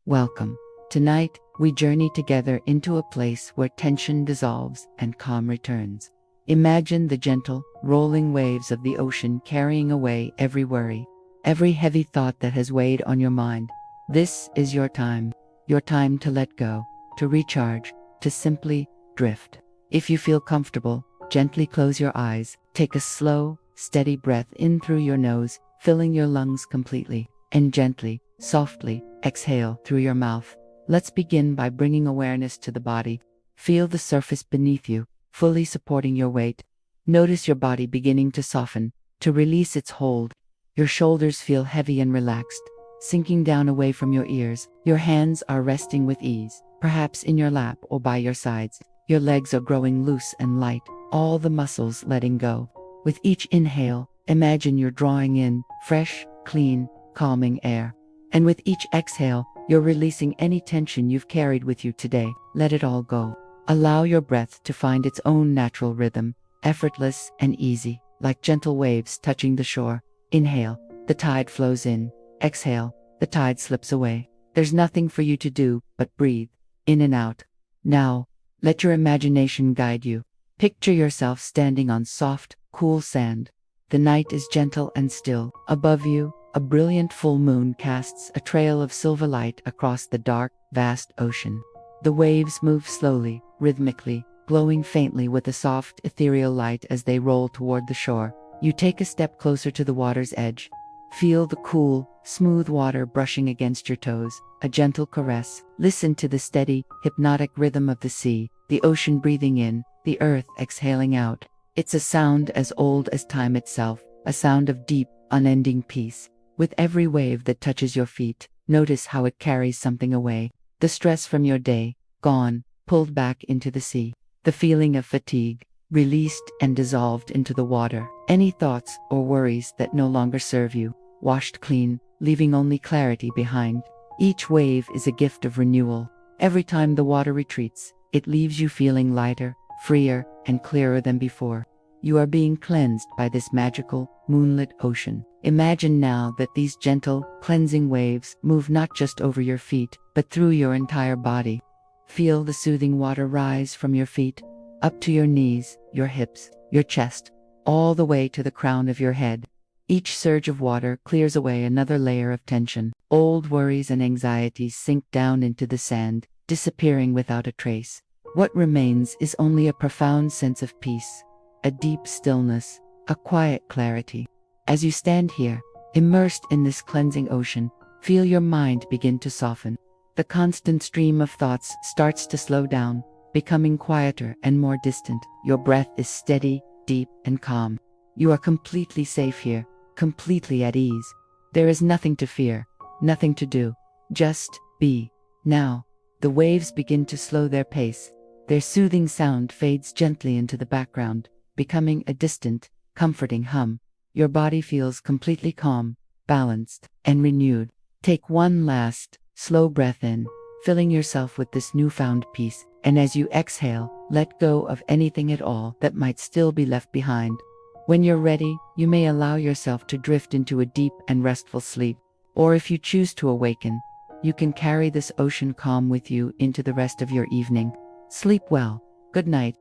Welcome. Tonight, we journey together into a place where tension dissolves and calm returns. Imagine the gentle, rolling waves of the ocean carrying away every worry, every heavy thought that has weighed on your mind. This is your time to let go, to recharge, to simply drift. If you feel comfortable, gently close your eyes, take a slow, steady breath in through your nose, filling your lungs completely, and gently, softly, exhale through your mouth. Let's begin by bringing awareness to the body. Feel the surface beneath you, fully supporting your weight. Notice your body beginning to soften, to release its hold. Your shoulders feel heavy and relaxed, sinking down away from your ears. Your hands are resting with ease, perhaps in your lap or by your sides. Your legs are growing loose and light, all the muscles letting go. With each inhale, imagine you're drawing in fresh, clean, calming air. And with each exhale, you're releasing any tension you've carried with you today. Let it all go. Allow your breath to find its own natural rhythm, effortless and easy, like gentle waves touching the shore. Inhale, the tide flows in. Exhale, the tide slips away. There's nothing for you to do but breathe, in and out. Now, let your imagination guide you. Picture yourself standing on soft, cool sand. The night is gentle and still. Above you, a brilliant full moon casts a trail of silver light across the dark, vast ocean. The waves move slowly, rhythmically, glowing faintly with a soft, ethereal light as they roll toward the shore. You take a step closer to the water's edge. Feel the cool, smooth water brushing against your toes, a gentle caress. Listen to the steady, hypnotic rhythm of the sea, the ocean breathing in, the earth exhaling out. It's a sound as old as time itself, a sound of deep, unending peace. With every wave that touches your feet, notice how it carries something away. The stress from your day, gone, pulled back into the sea. The feeling of fatigue, released and dissolved into the water. Any thoughts or worries that no longer serve you, washed clean, leaving only clarity behind. Each wave is a gift of renewal. Every time the water retreats, it leaves you feeling lighter, freer, and clearer than before. You are being cleansed by this magical, moonlit ocean. Imagine now that these gentle, cleansing waves move not just over your feet, but through your entire body. Feel the soothing water rise from your feet, up to your knees, your hips, your chest, all the way to the crown of your head. Each surge of water clears away another layer of tension. Old worries and anxieties sink down into the sand, disappearing without a trace. What remains is only a profound sense of peace, a deep stillness, a quiet clarity. As you stand here, immersed in this cleansing ocean, feel your mind begin to soften. The constant stream of thoughts starts to slow down, becoming quieter and more distant. Your breath is steady, deep, and calm. You are completely safe here, completely at ease. There is nothing to fear, nothing to do. Just be. Now, the waves begin to slow their pace. Their soothing sound fades gently into the background, becoming a distant, comforting hum. Your body feels completely calm, balanced, and renewed. Take one last, slow breath in, filling yourself with this newfound peace, and as you exhale, let go of anything at all that might still be left behind. When you're ready, you may allow yourself to drift into a deep and restful sleep, or if you choose to awaken, you can carry this ocean calm with you into the rest of your evening. Sleep well. Good night.